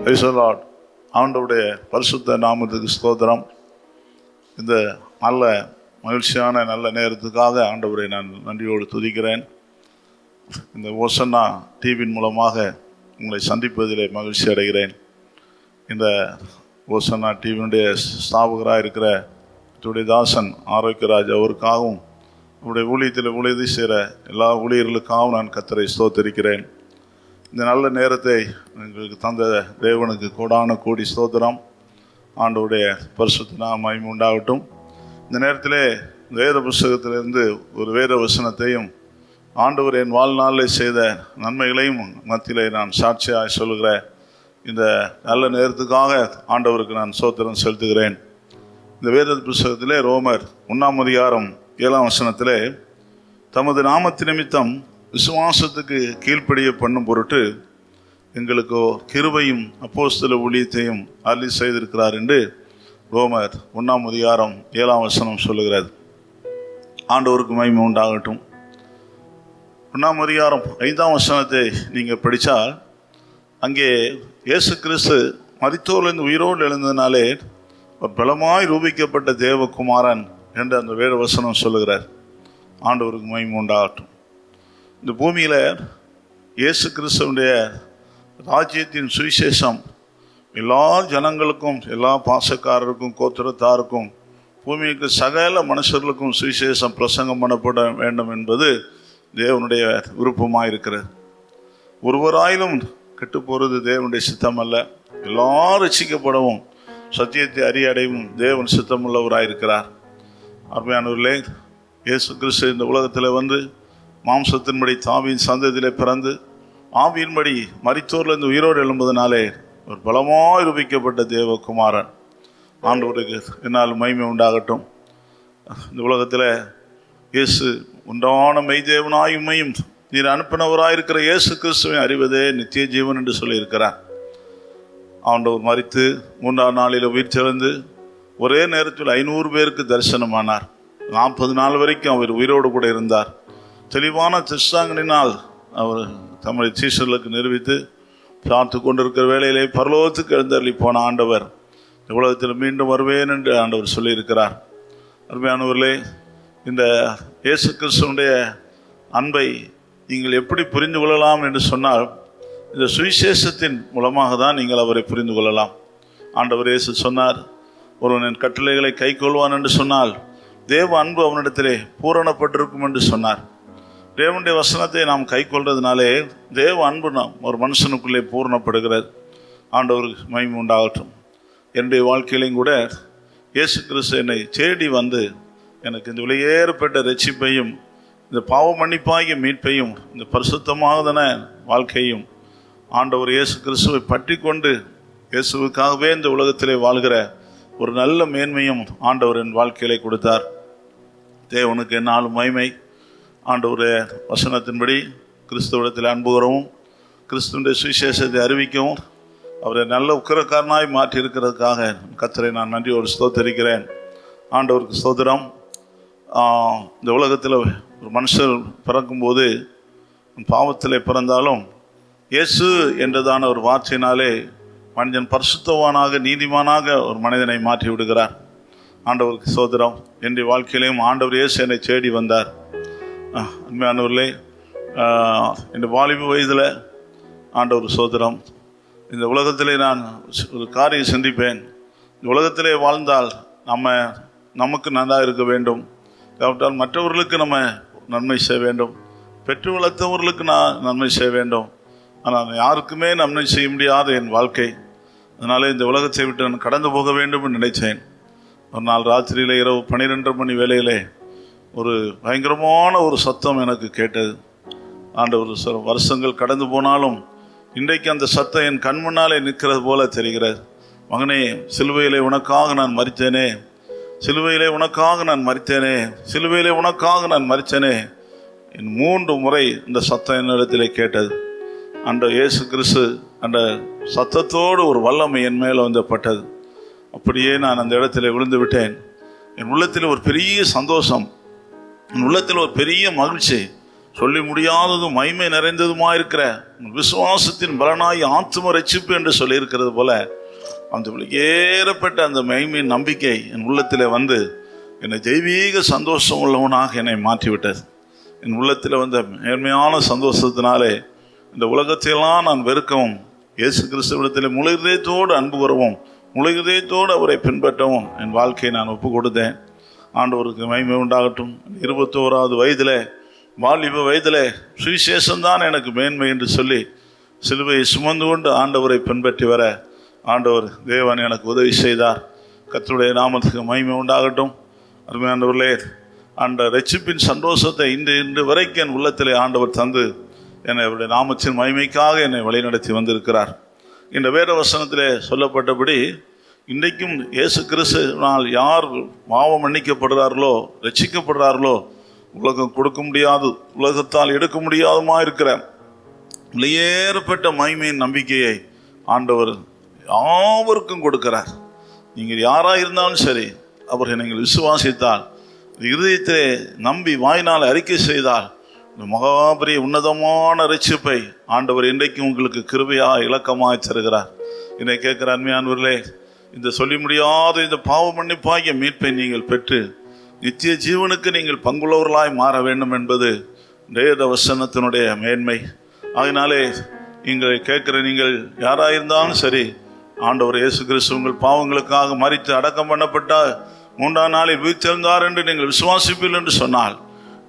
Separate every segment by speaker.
Speaker 1: Price the Lord. ஆண்டவருடைய பரிசுத்த நாமத்துக்கு ஸ்தோத்திரம். இந்த நல்ல மகிழ்ச்சியான நல்ல நேரத்துக்காக ஆண்டவரை நான் நன்றியோடு துதிக்கிறேன். இந்த ஓசன்னா டிவியின் மூலமாக உங்களை சந்திப்பதிலே மகிழ்ச்சி அடைகிறேன். இந்த ஓசன்னா டிவியினுடைய ஸ்தாபகராக இருக்கிற தாசன் ஆரோக்கியராஜ் அவருக்காகவும் அவருடைய ஊழியத்தில் ஊழியத்தை செய்கிற எல்லா ஊழியர்களுக்காகவும் நான் கர்த்தரை ஸ்தோத்தரிக்கிறேன். இந்த நல்ல நேரத்தை எங்களுக்கு தந்த தேவனுக்கு கோடான கோடி ஸ்தோத்திரம். ஆண்டவருடைய பரிசுத்த நாமம் மகிமை உண்டாகட்டும். இந்த நேரத்திலே வேத புஸ்தகத்திலிருந்து ஒரு வேத வசனத்தையும் ஆண்டவர் என் வாழ்நாளில் செய்த நன்மைகளையும் மத்தியிலே நான் சாட்சியாக சொல்லுகிற இந்த நல்ல நேரத்துக்காக ஆண்டவருக்கு நான் ஸ்தோத்திரம் செலுத்துகிறேன். இந்த வேத புஸ்தகத்திலே ரோமர் 1:7 தமது நாமத்து நிமித்தம் விசுவாசத்துக்கு கீழ்ப்படிய பண்ணும் பொருட்டு எங்களுக்கோ கிருபையும் அப்போஸ்தல ஊழியத்தையும் அருளி செய்திருக்கிறார் என்று ரோமர் 1:7 சொல்லுகிறது. ஆண்டவருக்கு மகிமை உண்டாகட்டும். 1:5 நீங்கள் படித்தால் அங்கே இயேசு கிறிஸ்து மரித்தோரிலிருந்து உயிரோடு எழுந்ததினாலே ஒரு பலமாய் ரூபிக்கப்பட்ட தேவகுமாரன் என்று அந்த வேத வசனம் சொல்லுகிறார். ஆண்டவருக்கு மகிமை உண்டாகட்டும். இந்த பூமியில் இயேசு கிறிஸ்துவனுடைய ராஜ்யத்தின் சுவிசேஷம் எல்லா ஜனங்களுக்கும், எல்லா பாசக்காரருக்கும், கோத்திரத்தாருக்கும், பூமிக்கு சகல மனுஷர்களுக்கும் சுவிசேஷம் பிரசங்கம் பண்ணப்பட வேண்டும் என்பது தேவனுடைய விருப்பமாக இருக்கிறது. ஒருவராயிலும் கெட்டு போகிறது தேவனுடைய சித்தம் அல்ல. எல்லாரும் ரட்சிக்கப்படவும் சத்தியத்தை அறியடையும் தேவன் சித்தமுள்ளவராக இருக்கிறார். அருமையானவர்களே, இயேசு கிறிஸ்து இந்த உலகத்தில் வந்து மாம்சத்தின்படி தாவியின் சந்ததியிலே பிறந்து ஆவியின்படி மரித்தோரிலிருந்து உயிரோடு எழும்புவதனாலே ஒரு பலமாய் ரூபிக்கப்பட்ட தேவகுமாரன். ஆண்டவருக்கு என்னால் மகிமை உண்டாகட்டும். இந்த உலகத்தில் இயேசு உண்டான மெய்தேவனாய் உம்மையும் நீர் அனுப்பினவராயிருக்கிற இயேசு கிறிஸ்துவை அறிவதே நித்திய ஜீவன் என்று சொல்லியிருக்கிறார். ஆண்டவர் மரித்து 3ஆம் நாளில் உயிர் தெழுந்து ஒரே நேரத்தில் 500 பேருக்கு தரிசனமானார். 40 நாள் வரைக்கும் அவர் உயிரோடு கூட இருந்தார். தெளிவான திஷ்டாங்கனினால் அவர் தம்முடைய சீஷர்களுக்கு நிரூபித்து பார்த்து கொண்டிருக்கிற வேளையிலே பரலோகத்துக்கு எழுந்தருளி போன ஆண்டவர் இந்த உலகத்தில் மீண்டும் வருவேன் என்று ஆண்டவர் சொல்லியிருக்கிறார். அருமையானவர்களே, இந்த இயேசு கிறிஸ்துவனுடைய அன்பை நீங்கள் எப்படி புரிந்து கொள்ளலாம் என்று சொன்னால், இந்த சுவிசேஷத்தின் மூலமாக தான் நீங்கள் அவரை புரிந்து கொள்ளலாம். ஆண்டவர் இயேசு சொன்னார், ஒருவன் என் கட்டளைகளை கை கொள்வான் என்று சொன்னால் தேவ அன்பு அவனிடத்திலே பூரணப்பட்டிருக்கும் என்று சொன்னார். தேவனுடைய வசனத்தை நாம் கை கொள்றதுனாலே தேவ அன்பு நாம் ஒரு மனுஷனுக்குள்ளே பூரணப்படுகிறது. ஆண்டவருக்கு மகிமை உண்டாகட்டும். என்னுடைய வாழ்க்கையிலையும் கூட இயேசு கிறிஸ்து என்னை தேடி வந்து எனக்கு இந்த விலையேறப்பட்ட ரட்சிப்பையும் இந்த பாவ மன்னிப்பாகிய மீட்பையும் இந்த பரிசுத்தமாகதான வாழ்க்கையும் ஆண்டவர் இயேசு கிறிஸ்துவை பற்றி கொண்டு இயேசுவுக்காகவே இந்த உலகத்திலே வாழ்கிற ஒரு நல்ல மேன்மையும் ஆண்டவர் என் வாழ்க்கையிலே கொடுத்தார். தேவனுக்கு என்னாலும் மகிமை. ஆண்டவருடைய வசனத்தின்படி கிறிஸ்துவிடத்தில் அன்பு கூறவும், கிறிஸ்துவனுடைய சுவிசேஷத்தை அறிவிக்கவும் அவரை நல்ல உக்கிரக்காரனாய் மாற்றி இருக்கிறதுக்காக கர்த்தரை நான் நன்றியோடு ஸ்தோத்தரிக்கிறேன். ஆண்டவருக்கு ஸ்தோத்திரம். இந்த உலகத்தில் ஒரு மனுஷர் பிறக்கும்போது பாவத்திலே பிறந்தாலும் இயேசு என்றதான ஒரு வார்த்தையினாலே மனிதன் பரிசுத்தவானாக நீதிமானாக ஒரு மனிதனை மாற்றி விடுகிறார். ஆண்டவருக்கு ஸ்தோத்திரம். என்னுடைய வாழ்க்கையிலையும் ஆண்டவர் இயேசு என்னை தேடி வந்தார். அருமையானவர்களே, இந்த வாலிப வயதில் ஆண்டவர் ஸ்தோத்திரம். இந்த உலகத்திலே நான் ஒரு காரியம் சிந்திப்பேன். இந்த உலகத்திலே வாழ்ந்தால் நமக்கு நன்றாக இருக்க வேண்டும், கேட்டால் மற்றவர்களுக்கு நம்ம நன்மை செய்ய வேண்டும், பெற்று வளர்த்தவர்களுக்கு நான் நன்மை செய்ய வேண்டும். ஆனால் யாருக்குமே நன்மை செய்ய முடியாத என் வாழ்க்கை. அதனாலே இந்த உலகத்தை விட்டு நான் கடந்து போக வேண்டும் என்று நினைத்தேன். ஒரு நாள் ராத்திரியில் இரவு 12:30 மணி வேளையிலே ஒரு பயங்கரமான ஒரு சத்தம் எனக்கு கேட்டது. ஆண்டவர் சில வருஷங்கள் கடந்து போனாலும் இன்றைக்கு அந்த சத்தம் என் கண் முன்னாலே நிற்கிறது போல தெரிகிறது. மகனே, சிலுவையிலே உனக்காக நான் மரித்தேனே, சிலுவையிலே உனக்காக நான் மரித்தேனே, சிலுவையிலே உனக்காக நான் மரித்தேனே. என் 3 முறை இந்த சத்தம் என்னிடத்திலே கேட்டது. அந்த இயேசு கிறிஸ்து அந்த சத்தத்தோடு ஒரு வல்லமை என் மேலே வந்தப்பட்டது. அப்படியே நான் அந்த இடத்துல விழுந்து விட்டேன். என் உள்ளத்தில் ஒரு பெரிய சந்தோஷம், என் உள்ளத்தில் ஒரு பெரிய மகிழ்ச்சி. சொல்லி முடியாததும் மகிமை நிறைந்ததுமாயிருக்கிற விசுவாசத்தின் பலனாய் ஆத்தும ரட்சிப்பு என்று சொல்லியிருக்கிறது போல அந்த ஏறப்பட்ட அந்த மகிமையின் நம்பிக்கை என் உள்ளத்தில் வந்து என்னை தெய்வீக சந்தோஷம் உள்ளவனாக என்னை மாற்றிவிட்டது. என் உள்ளத்தில் வந்த மேன்மையான சந்தோஷத்தினாலே இந்த உலகத்தையெல்லாம் நான் வெறுக்கவும், இயேசு கிறிஸ்துவிடத்தில் முழு இதயத்தோடு அன்பு கூறவும், முழு இதயத்தோடு அவரை பின்பற்றவும் என் வாழ்க்கையை நான் ஒப்பு கொடுத்தேன். ஆண்டவருக்கு மகிமை உண்டாகட்டும். 21வது வயதில், வாலிப வயதில் சுவிசேஷம்தான் எனக்கு மேன்மை என்று சொல்லி சிலுவையை சுமந்து கொண்டு ஆண்டவரை பின்பற்றி வர ஆண்டவர் தேவன் எனக்கு உதவி செய்தார். கர்த்தருடைய நாமத்துக்கு மகிமை உண்டாகட்டும். அருமையானவர்களே, அந்த ரட்சிப்பின் சந்தோஷத்தை இன்று வரைக்கும் என் உள்ளத்திலே ஆண்டவர் தந்து என்னை அவருடைய நாமத்தின் மகிமைக்காக என்னை வழிநடத்தி வந்திருக்கிறார். இந்த வேத வசனத்திலே சொல்லப்பட்டபடி இன்றைக்கும் இயேசு கிறிஸ்துவினால் யார் பாவம் மன்னிக்கப்படுறார்களோ, ரட்சிக்கப்படுறார்களோ, உலகம் கொடுக்க முடியாது, உலகத்தால் எடுக்க முடியாதமா இருக்கிற வெளியேறப்பட்ட மகிமையின் நம்பிக்கையை ஆண்டவர் யாவருக்கும் கொடுக்கிறார். நீங்கள் யாராக இருந்தாலும் சரி, அவரை நீங்கள் விசுவாசித்தால், இருதயத்திலே நம்பி வாயினால் அறிக்கை செய்தால், இந்த மகாபரிய உன்னதமான ரட்சிப்பை ஆண்டவர் இன்றைக்கும் உங்களுக்கு கிருபையாக இலக்கமாக தருகிறார். என்னை கேட்கிற அருமையானவர்களே, இந்த சொல்லி முடியாத இந்த பாவ மன்னிப்பாகிய மீட்பை நீங்கள் பெற்று நித்திய ஜீவனுக்கு நீங்கள் பங்குள்ளவர்களாய் மாற வேண்டும் என்பது வேத வசனத்தினுடைய மேன்மை. அதனாலே நீங்கள் கேட்கிற நீங்கள் யாராக இருந்தாலும் சரி, ஆண்டவர் இயேசு கிறிஸ்து உங்கள் பாவங்களுக்காக மரித்து அடக்கம் பண்ணப்பட்டால் 3ஆம் நாளில் உயிர்த்தெழுந்தார் என்று நீங்கள் விசுவாசிப்பீர்கள் என்று சொன்னால்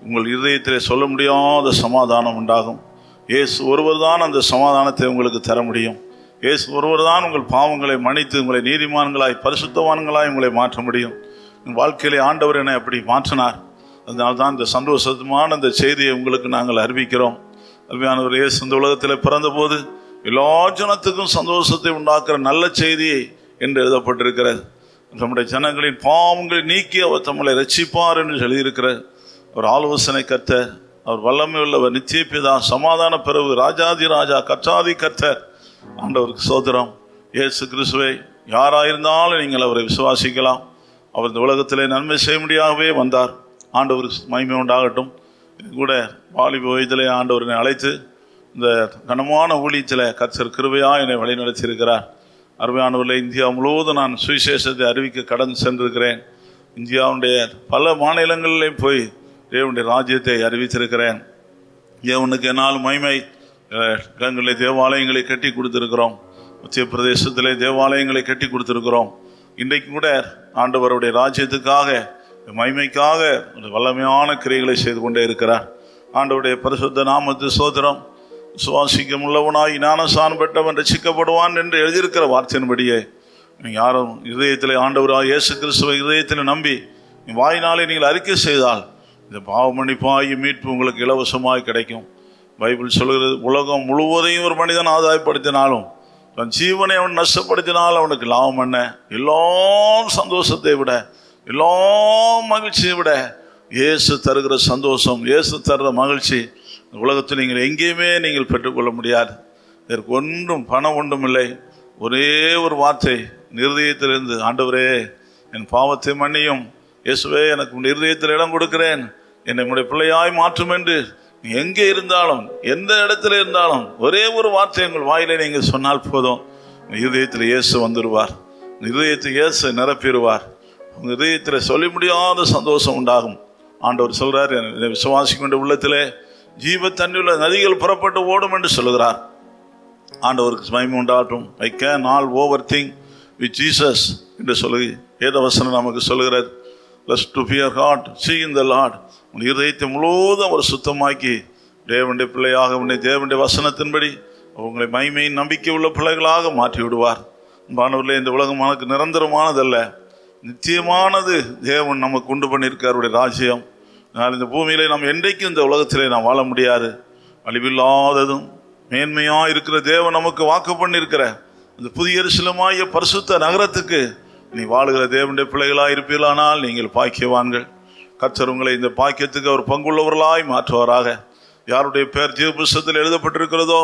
Speaker 1: உங்கள் இருதயத்திலே சொல்ல முடியாத சமாதானம் உண்டாகும். இயேசு ஒருவர் தான் அந்த சமாதானத்தை உங்களுக்கு தர முடியும். இயேசு ஒருவர் தான் உங்கள் பாவங்களை மன்னித்து உங்களை நீதிமான்களாய் பரிசுத்தவான்களாய் உங்களை மாற்ற முடியும். உங்கள் வாழ்க்கையிலே ஆண்டவர் என்னை அப்படி மாற்றினார். அதனால்தான் இந்த சந்தோஷமான இந்த செய்தியை உங்களுக்கு நாங்கள் அறிவிக்கிறோம். அருமையானவர், இயேசு இந்த உலகத்தில் பிறந்தபோது எல்லா ஜனத்துக்கும் சந்தோஷத்தை உண்டாக்குற நல்ல செய்தி என்று எழுதப்பட்டிருக்கிறது. நம்முடைய ஜனங்களின் பாவங்களை நீக்கி அவர் தம்மை ரட்சிப்பார் என்று எழுதியிருக்கிறார். அவர் ஆலோசனை கர்த்தர், அவர் வல்லமை உள்ளவர், நித்திய பிதா, சமாதான பிறகு, ராஜாதி ராஜா, கர்த்தாதி கர்த்தர். ஆண்டவருக்கு சோதரம். இயேசு கிறிஸ்துவை யாராயிருந்தாலும் நீங்கள் அவரை விசுவாசிக்கலாம். அவர் இந்த உலகத்திலே நன்மை செய்ய முடியாகவே வந்தார். ஆண்டவருக்கு மகிமை உண்டாகட்டும். கூட வாலிப வயதிலே ஆண்டவரை அழைத்து இந்த கனமான ஊழியத்தில் கர்த்தர் கிருபையாக என்னை வழிநடத்தியிருக்கிறார். அருமையானவர்களே, இந்தியா முழுவதும் நான் சுவிசேஷத்தை அறிவிக்க கடந்து சென்றிருக்கிறேன். இந்தியாவுடைய பல மாநிலங்களிலேயும் போய் தேவனுடைய ராஜ்யத்தை அறிவித்திருக்கிறேன். தேவனுக்கு என்னால் மகிமை. இடங்களிலே தேவாலயங்களை கட்டி கொடுத்திருக்கிறோம். மத்திய பிரதேசத்திலே தேவாலயங்களை கட்டி கொடுத்திருக்கிறோம். இன்றைக்கு கூட ஆண்டவருடைய ராஜ்யத்துக்காக, மகிமைக்காக வல்லமையான கிரியைகளை செய்து கொண்டே இருக்கிறார். ஆண்டவருடைய பரிசுத்த நாமத்து சோதரம். சுவாசிக்கம் உள்ளவனாய் ஞானஸ்நானம் பெற்றவன் ரட்சிக்கப்படுவான் என்று எழுதியிருக்கிற வார்த்தையின்படியே நீங்கள் யாரும் இதயத்தில் ஆண்டவராக இயேசு கிறிஸ்துவை இதயத்தில் நம்பி வாயினாலே நீங்கள் அறிக்கை செய்தால் இந்த பாவ மன்னிப்பாகி மீட்பு உங்களுக்கு இலவசமாய் கிடைக்கும். பைபிள் சொல்கிறது, உலகம் முழுவதையும் ஒரு மனிதன் ஆதாயப்படுத்தினாலும் தன் ஜீவனை அவன் நஷ்டப்படுத்தினால் அவனுக்கு லாபம் என்ன? எல்லா சந்தோஷத்தை விட, எல்லா மகிழ்ச்சியை விட இயேசு தருகிற சந்தோஷம், இயேசு தருகிற மகிழ்ச்சி உலகத்தில் நீங்கள் எங்கேயுமே நீங்கள் பெற்றுக்கொள்ள முடியாது. இதற்கு ஒன்றும் பணம் ஒன்றும் இல்லை. ஒரே ஒரு வார்த்தை இருதயத்திலிருந்து, ஆண்டவரே என் பாவத்தை மன்னியும், இயேசுவே எனக்கு உன் இருதயத்தில் இடம் கொடுக்கிறேன், என்னை உடைய பிள்ளையாய் மாற்றும் என்று நீ எங்கே இருந்தாலும் எந்த இடத்துல இருந்தாலும் ஒரே ஒரு வார்த்தை உங்கள் வாயிலை நீங்கள் சொன்னால் போதும், உங்கள் இருதயத்தில் இயேசு வந்துடுவார். இருதயத்தை இயேசு நிரப்பிடுவார். உங்கள் இதயத்தில் சொல்ல முடியாத சந்தோஷம் உண்டாகும். ஆண்டவர் சொல்கிறார், என்னை விசுவாசிக்கின்ற உள்ளத்திலே ஜீவ தண்ணியுள்ள நதிகள் புறப்பட்டு ஓடும் என்று சொல்லுகிறார். ஆண்டவருக்கு மகிமை உண்டாகட்டும். I can all over thing with Jesus என்று சொல்லி வேதவசனம் நமக்கு சொல்லுகிறது. Let's to fear God, see in the Lord. உன் இதயத்தை முழுவதும் அவர் சுத்தமாக்கி தேவனுடைய பிள்ளையாக உன்னை தேவனுடைய வசனத்தின்படி உங்களை மகிமையின் நம்பிக்கை உள்ள பிள்ளைகளாக மாற்றி விடுவார். மாணவர்களே, இந்த உலகம் நமக்கு நிரந்தரமானதல்ல, நிச்சயமானது. தேவன் நமக்கு உண்டு பண்ணியிருக்காருடைய ராஜ்யம். ஆனால் இந்த பூமியிலே நாம் என்றைக்கும் இந்த உலகத்திலே நாம் வாழ முடியாது. அழிவில்லாததும் மேன்மையாக இருக்கிற தேவன் நமக்கு வாக்கு பண்ணியிருக்கிற அந்த புதிய எருசலேமாகிய பரிசுத்த நகரத்துக்கு நீ வாழுகிற தேவனுடைய பிள்ளைகளாக இருப்பீர்களானால் நீங்கள் பாக்கியவான்கள். கர்த்தர் உங்களை இந்த பாக்கியத்துக்கு அவர் பங்குள்ளவர்களாய் மாற்றுவாராக. யாருடைய பெயர் ஜீவ புஸ்தகத்தில் எழுதப்பட்டிருக்கிறதோ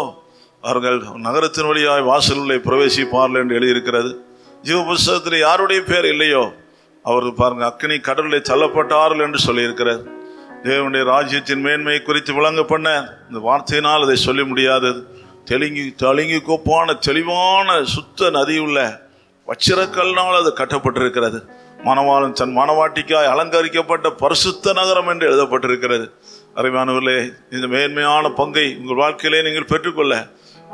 Speaker 1: அவர்கள் நகரத்தின் வழியாய் வாசலுள்ளே பிரவேசிப்பார்கள் என்று எழுதியிருக்கிறது. ஜீவ புஸ்தகத்தில் யாருடைய பேர் இல்லையோ அவர்கள் பாருங்கள், அக்கினி கடலிலே தள்ளப்பட்டார்கள் என்று சொல்லியிருக்கிறது. தேவனுடைய ராஜ்யத்தின் மேன்மையை குறித்து விளங்க பண்ண இந்த வார்த்தையினால் அதை சொல்ல முடியாதது. தெலுங்கி கோப்பான தெளிவான சுத்த நதி உள்ள வச்சிரக்கல்னால் அது கட்டப்பட்டிருக்கிறது. மணவாளன் தன் மணவாட்டிக்காய் அலங்கரிக்கப்பட்ட பரிசுத்த நகரம் என்று எழுதப்பட்டிருக்கிறது. அருமையானவர்களே, இந்த மேன்மையான பங்கை உங்கள் வாழ்க்கையிலே நீங்கள் பெற்றுக்கொள்ள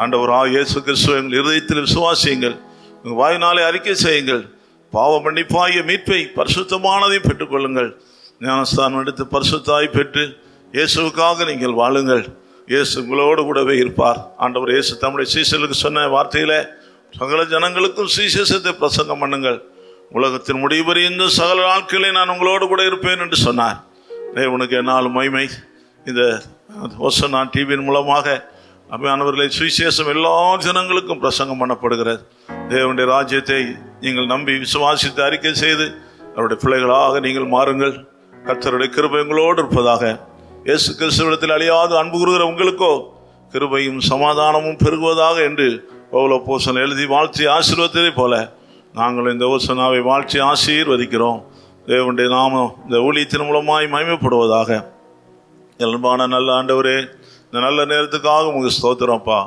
Speaker 1: ஆண்டவராகிய இயேசு கிறிஸ்துவை உங்கள் இருதயத்தில் விசுவாசியுங்கள். உங்கள் வாயினாலே அறிக்கை செய்யுங்கள். பாவ மன்னிப்பாகிய மீட்பை பரிசுத்தமானதை பெற்றுக்கொள்ளுங்கள். ஞானஸ்தானம் எடுத்து பரிசுத்தாய் பெற்று இயேசுவுக்காக நீங்கள் வாழுங்கள். இயேசு உங்களோடு கூடவே இருப்பார். ஆண்டவர் இயேசு தம்முடைய சீசர்களுக்கு சொன்ன வார்த்தையில சகல ஜனங்களுக்கும் சுவிசேஷத்தை பிரசங்கம் பண்ணுங்கள். உலகத்தின் முடிவு இந்த சகல நாட்களிலே நான் உங்களோடு கூட இருப்பேன் என்று சொன்னார். தேவனுக்கு என்னாலும் மகிமை. இந்த ஓசனா டிவியின் மூலமாக அருமையானவர்களை சுவிசேஷம் எல்லா ஜனங்களுக்கும் பிரசங்கம் பண்ணப்படுகிறது. தேவனுடைய ராஜ்யத்தை நீங்கள் நம்பி விசுவாசித்து அறிக்கை செய்து அவருடைய பிள்ளைகளாக நீங்கள் மாறுங்கள். கர்த்தருடைய கிருபை உங்களோடு இருப்பதாக. இயேசு கிறிஸ்துவிடத்தில் அழியாது அன்பு கூறுகிற உங்களுக்கோ கிருபையும் சமாதானமும் பெருகுவதாக என்று பவுல் அப்போஸ்தலன் எழுதி வாழ்த்தி ஆசீர்வதித்ததை போல நாங்கள் இந்த ஓசனாவை வாழ்த்தி ஆசீர்வதிக்கிறோம். தேவனுடைய நாமம் இந்த ஊழியத்தின் மூலமாய் மகிமைப்படுவதாக. அன்பான நல்ல ஆண்டவரே, இந்த நல்ல நேரத்துக்காக உங்களுக்கு ஸ்தோத்திரம்ப்பா.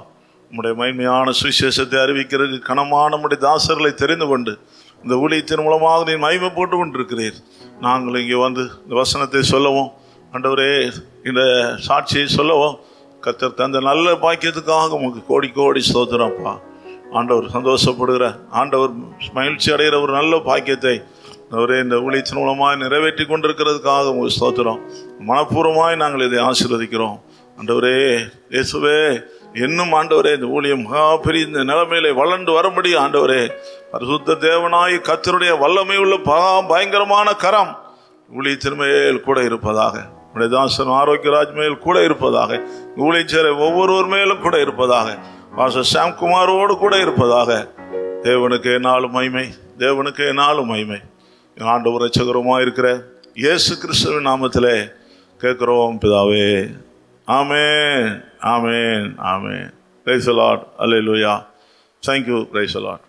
Speaker 1: உங்களுடைய மகிமையான சுவிசேஷத்தை அறிவிக்கிறதுக்கு கனமான நம்முடைய தாசர்களை தெரிந்து கொண்டு இந்த ஊழியத்தின் மூலமாக நீ மகிமை போட்டு கொண்டிருக்கிறீர். நாங்கள் இங்கே வந்து இந்த வசனத்தை சொல்லவும் ஆண்டவரே இந்த சாட்சியை சொல்லவும் கர்த்தர் தந்த நல்ல பாக்கியத்துக்காக உங்களுக்கு கோடி கோடி ஸ்தோத்திரம்ப்பா. ஆண்டவர் சந்தோஷப்படுகிற, ஆண்டவர் மகிழ்ச்சி அடைகிற ஒரு நல்ல பாக்கியத்தை அவரே இந்த ஊழியத்தின் மூலமாக நிறைவேற்றி கொண்டிருக்கிறதுக்காக உங்களுக்கு ஸ்தோத்திரம். மனப்பூர்வமாய் நாங்கள் இதை ஆசீர்வதிக்கிறோம். ஆண்டவரே இயேசுவே, இன்னும் ஆண்டவரே இந்த ஊழியம் மகா பெரிய இந்த நிலைமையிலே வளர்ந்து வரும்படி ஆண்டவரே பரிசுத்த தேவனாய் கர்த்தருடைய வல்லமை உள்ள பயங்கரமான கரம் ஊழியத்தின் மேல் கூட இருப்பதாக. உடைய தாசன் ஆரோக்கியராஜ் மேல் கூட இருப்பதாக. ஊழியம் சேர ஒவ்வொருவர் மேலும் கூட இருப்பதாக. பாஸ்டர் சாம்குமாரோடு கூட இருப்பதாக. தேவனுக்கு என்னாலும் மகிமை, தேவனுக்கு என்னாலும் மகிமை. ஆண்டவர் ரட்சகருமாய் இருக்கிற இயேசு கிறிஸ்துவின் நாமத்திலே கேட்கிறோம் பிதாவே. ஆமென், ஆமென், ஆமென். Praise the lord. அல்லேலூயா. Thank you. Praise the Lord.